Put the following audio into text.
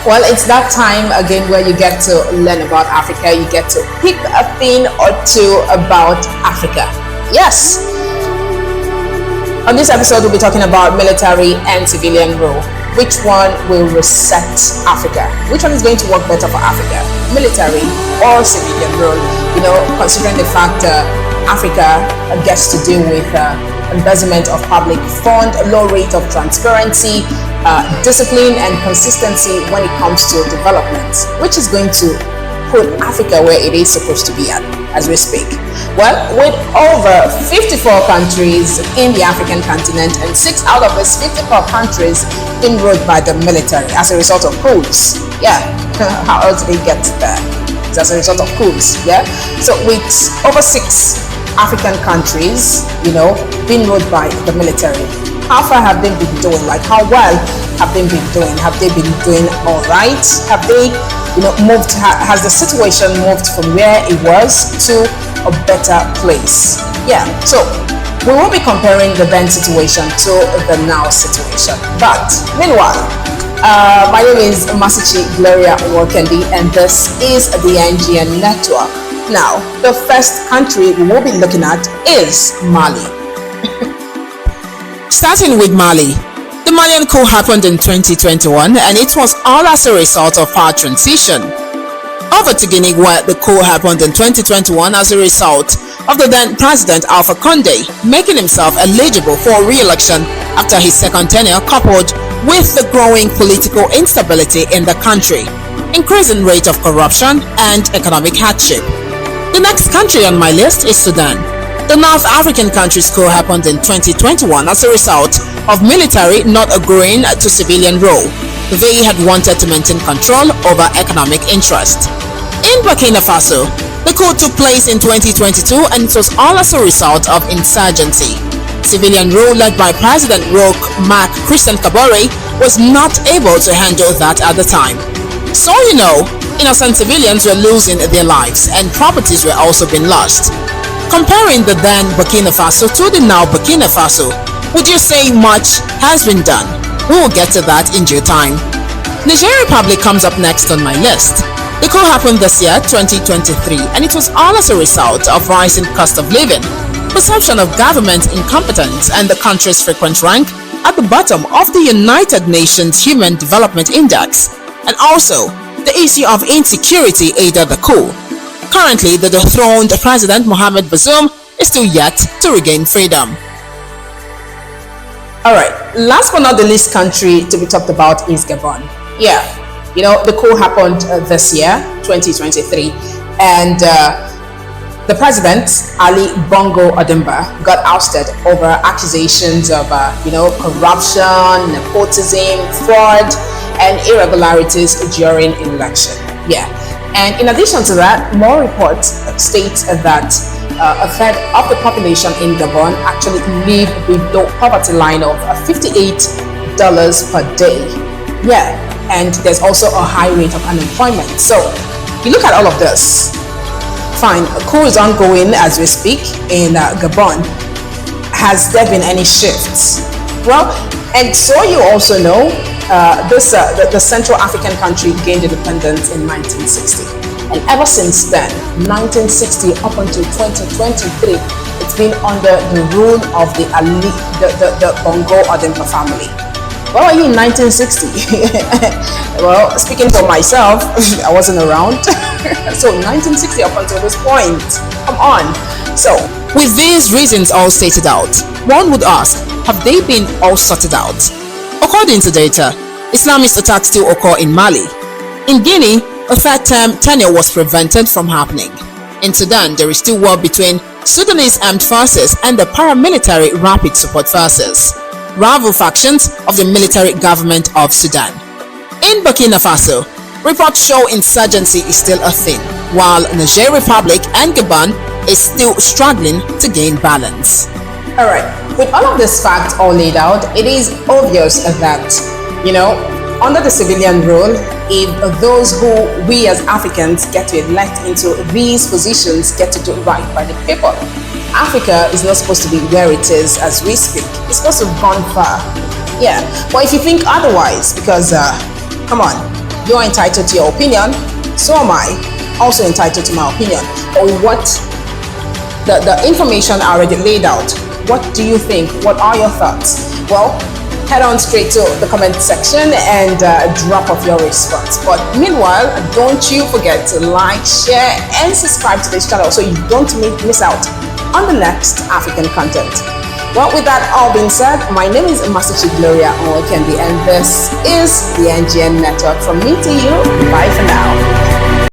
Well, it's that time again where you get to learn about Africa. You get to pick a thing or two about Africa. Yes. On this episode, we'll be talking about military and civilian rule. Which one will reset Africa? Which one is going to work better for Africa? Military or civilian rule? Considering the fact Africa gets to deal with embezzlement of public fund, low rate of transparency, discipline and consistency when it comes to development, which is going to put Africa where it is supposed to be at as we speak. Well, with over 54 countries in the African continent and 6 out of these 54 countries being ruled by the military as a result of coups. Yeah, how else did they get there? It's as a result of coups, yeah? So with over 6 African countries, being ruled by the military, how far have they been doing? Like, how well have they been doing? Have they been doing all right? Have they, moved? Has the situation moved from where it was to a better place? Yeah. So we will be comparing the then situation to the now situation. But meanwhile, my name is Masichi Gloria Wakendi, and this is the NGN Network. Now, the first country we will be looking at is Mali. Starting with Mali, the Malian coup happened in 2021 and it was all as a result of power transition. Over to Guinea, where the coup happened in 2021 as a result of the then President Alpha Conde making himself eligible for re-election after his second tenure, coupled with the growing political instability in the country, increasing rate of corruption and economic hardship. The next country on my list is Sudan. The North African country's coup happened in 2021 as a result of military not agreeing to civilian rule. They had wanted to maintain control over economic interest. In Burkina Faso, the coup took place in 2022 and it was all as a result of insurgency. Civilian rule led by President Roch Marc Christian Kabore was not able to handle that at the time. So innocent civilians were losing their lives and properties were also being lost. Comparing the then Burkina Faso to the now Burkina Faso, would you say much has been done? We will get to that in due time. Niger Republic comes up next on my list. The coup happened this year, 2023, and it was all as a result of rising cost of living, perception of government incompetence, and the country's frequent rank at the bottom of the United Nations Human Development Index, and also the issue of insecurity aided the coup. Currently, the dethroned President Mohamed Bazoum is still yet to regain freedom. Alright, last but not the least country to be talked about is Gabon. Yeah, the coup happened this year, 2023, and the president, Ali Bongo Ondimba, got ousted over accusations of, corruption, nepotism, fraud, and irregularities during election. Yeah. And in addition to that, more reports state that a third of the population in Gabon actually live below poverty line of $58 per day. Yeah, and there's also a high rate of unemployment. So you look at all of this. Fine, a coup is ongoing as we speak in Gabon. Has there been any shifts? Well, and so you also know, the Central African country gained independence in 1960, and ever since then, 1960 up until 2023, it's been under the rule of the Bongo Ondimba family. Where were you in 1960? Well, speaking for myself, I wasn't around. So 1960 up until this point, come on. So with these reasons all stated out, one would ask, have they been all sorted out? According to data, Islamist attacks still occur in Mali. In Guinea, a third-term tenure was prevented from happening. In Sudan, there is still war between Sudanese armed forces and the paramilitary Rapid Support Forces, rival factions of the military government of Sudan. In Burkina Faso, reports show insurgency is still a thing, while Niger Republic and Gabon is still struggling to gain balance. Alright, with all of this facts all laid out, it is obvious that, under the civilian rule, if those who we as Africans get to elect into these positions get to do right by the people, Africa is not supposed to be where it is as we speak. It's supposed to have gone far. Yeah, but if you think otherwise, because come on, You're entitled to your opinion. So am I, also entitled to my opinion. Or what the information I already laid out. What do you think? What are your thoughts? Well, head on straight to the comment section and drop off your response. But meanwhile, don't you forget to like, share, and subscribe to this channel so you don't miss out on the next African content. Well, with that all being said, my name is Master Chief Gloria Onwekembi, and this is the NGN Network. From me to you, bye for now.